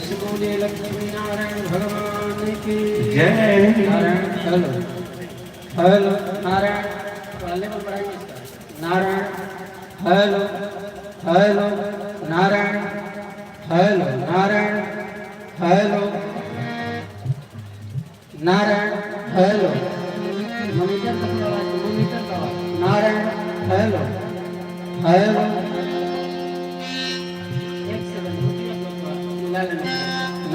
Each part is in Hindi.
से बोले लक्ष्मी नारायण भगवान की जय। नारायण हेलो हेलो नारायण पहले में पढ़ाइए Narayan hello hello Narayan hello Narayan hello Narayan hello monitor का आवाज मॉनिटर का आवाज नारायण हेलो हेलो एक सेकंड मिला लेना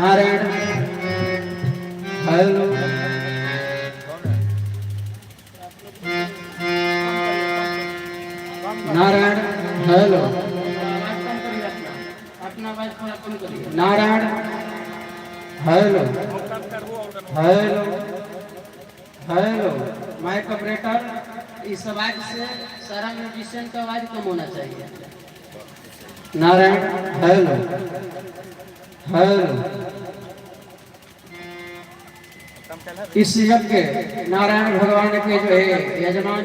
नारायण हेलो नारायण हेलो अपना आवाज थोड़ा कम करिए Narayan hello hello hello mike operator इस आवाज से सारा म्यूजिशियन का आवाज कम होना चाहिए नारायण हेलो हेलो इस यज्ञ नारायण भगवान के जो है यजमान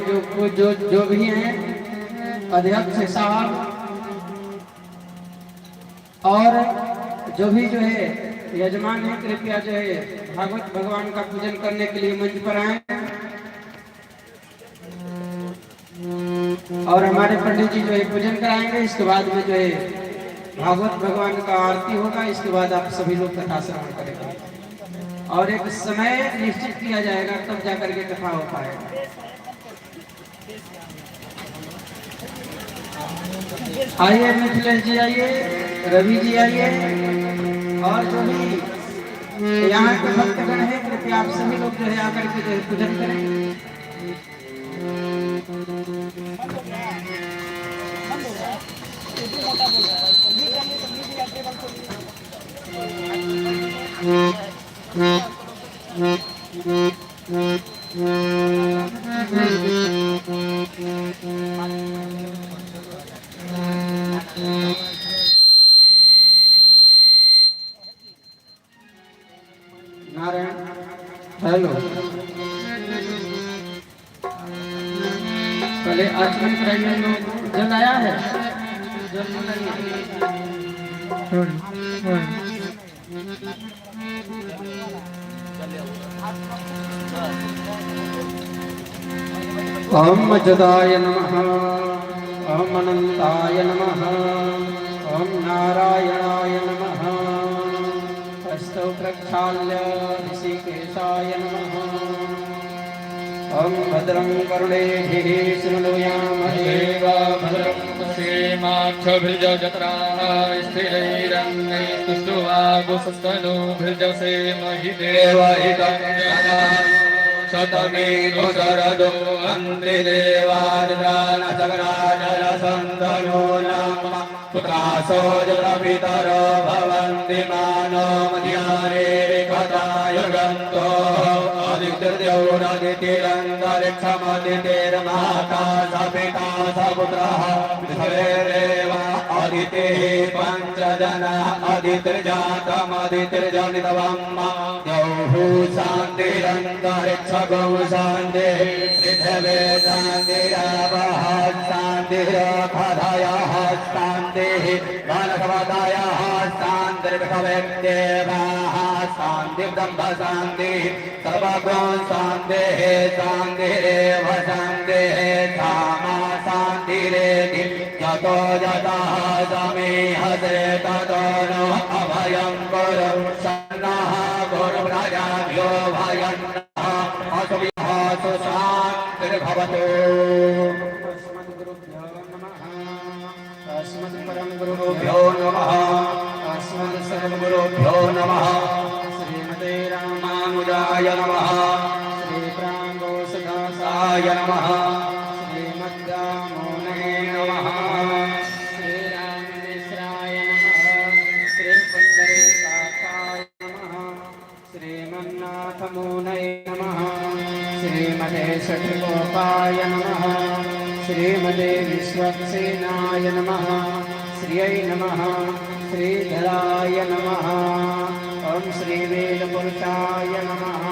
जो भी हैं अध्यक्ष साहब और जो भी जो है यजमान है कृपया जो है भागवत भगवान का पूजन करने के लिए मंच पर आए और हमारे पंडित जी जो है पूजन कराएंगे। इसके बाद में जो है भागवत भगवान का आरती होगा। इसके बाद आप सभी लोग कथा श्रवण करेंगे और एक समय निश्चित किया जाएगा तब जाकर के कथा हो पाएगा। आइए मिथिलेश जी आइए रवि जी आइए और जो भी यहाँ के भक्तगण है कृपया आप सभी लोग जो है आकर के जो है पूजन करें। नारायण हेलो पहले आचमन कराइए लोग जल आया है जल ओम मजदाय नमः ओम अनंताय नमः ओम नारायणाय नमः हस्तौ प्रक्षाल्य ऋषिकेशाय नमः ओम भद्रं करुणेभिः शृणुयामदेव भद्रं पश्येमाक्षभिर्जत्राः स्थिरैरङ्गैस्तुष्टुवागुंस्तनूभिर्जसेमहि देवहितं शतमेनो शरदो अन्ते देवार्गानसगराजलसन्धनो नाम पुत्रासो जलपितरो भवन्ति मानो मध्यारे कथायुगन्तो आदित्यर्दितिरन्तरिक्षमदितिर्माता स पिता स पुत्रः पृथिवीरेव अदितिः पञ्चजना अदितिर्जातमदितिर्जनितवम् द्यौः शान्तिरन्तरिक्षगौ शान्तिः पृथिवी शान्तिरावः शान्तिरखधयः शान्तिः वनस्पतयः शान्तिर्विषवेदेवाः शान्तिर्ब्रह्म शान्तिः सर्वगुण शान्तिः शान्तिरेव शान्तिः कामा शान्तिरेति यतो यतः समीहते ततो नो अभयं कुरु सन्नः गुरुव्रजाभ्यो भयन्नः असुभिः सुशान्तिर्भवतु। अस्मद्गुरुभ्यो नमः अस्मद्सर्वगुरुभ्यो नमः श्रीमते रामानुजाय नमः श्रीप्राङ्गोसदासाय नमः श्रीमद्दामोदरे नमः श्रीराममिश्राय नमः श्रीपुण्डरीकाक्षाय नमः श्रीमन्नाथमुनये नमः श्रीमते षट्कोपाय नमः श्रीमते विश्वक्सेनाय नमः श्रियै नमः श्रीधराय नमः ओम श्री वेदपुरुषाय नमः।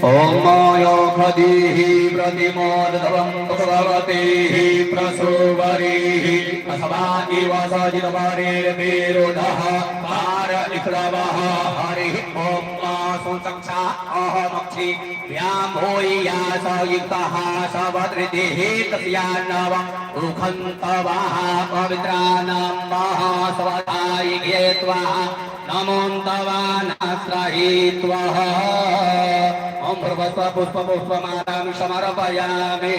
ओम मायोखदीः प्रतिमोदधवं भगवतीः प्रसूवरीः अथवा इव सजितवारेर्विरोधः पार इक्लवः हरिः ओम संसक्षा अहमक्षि व्यामोया सयुक्तः सवदृतिः तस्यान्नव उखन्तवः पवित्राणां महासवदायिगे त्वः नमोऽन्तवानाश्रयित्वः ओम प्रभस्व पुष्प पुष्पमालां समर्पयामि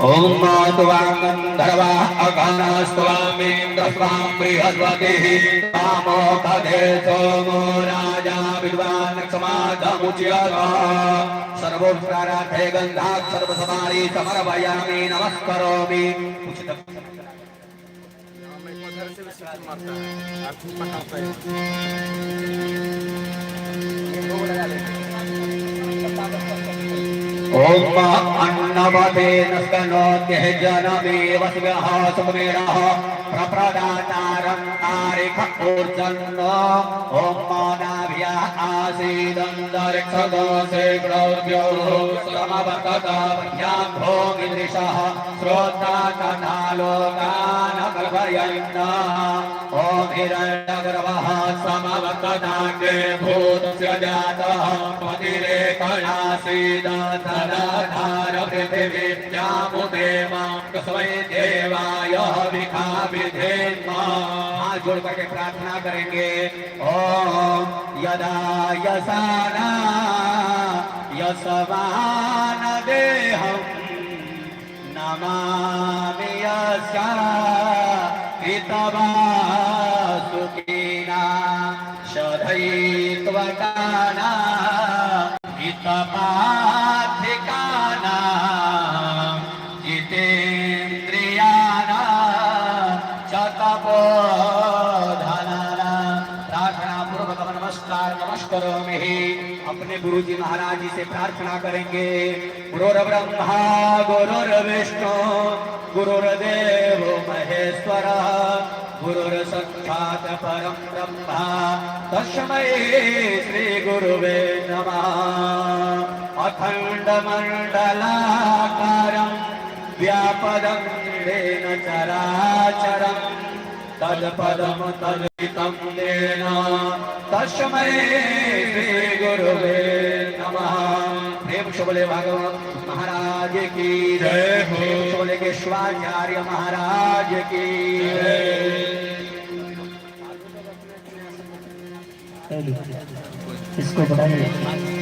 ओम त्वां गन्धर्वा अगणस्त्वामिन्द्रस्त्वां बृहस्पतिः तामोपदे सोमो राजा विद्वान् समागमुच्यत सर्वोपचारार्थे गन्धात् सर्वसमानि समर्पयामि नमस्करोमि ओम अन्नवते नस्कनोत्यः जनमेव शिवः सुमेरः प्रप्रदातारं तारिख ऊर्जन्न ओम मानाभ्या आसीदन्तरिक्षदोषे ग्रौर्यो समवर्तताभ्याभो विदृशः श्रोता तथा लोकान् कल्पयन् ओम हिरण्यगर्भः समवर्तताग्रे भूतस्य जातः पतिरेकणासीद तदाधार पृथिवीत्यामुदेव तस्मै देवाय विखा विधेन्म हाथ जोड़ करके प्रार्थना करेंगे ओम यदा यसाना यशवान देहं नमामि यस्या कृतवा सुखिना शधैत्वकाना हितपाधिकाना जितेन्द्रियाना चतपोधनाना प्रार्थना पूर्वक नमस्कार नमस्करोमि अपने गुरु जी महाराज जी से प्रार्थना करेंगे गुरुर्ब्रह्मा गुरुर्विष्णु गुरुर्देव महेश्वर गुरुर्साक्षात् परं ब्रह्म तस्मै श्री गुरुवे नमः अखण्डमण्डलाकारं व्यापदं येन चराचरं तत्पदं तद्वितं येन तस्मै श्री गुरुवे नमः प्रेम से बोले भागवत महाराज की जय हो बोले केशवाचार्य महाराज की इसको बढ़ाइए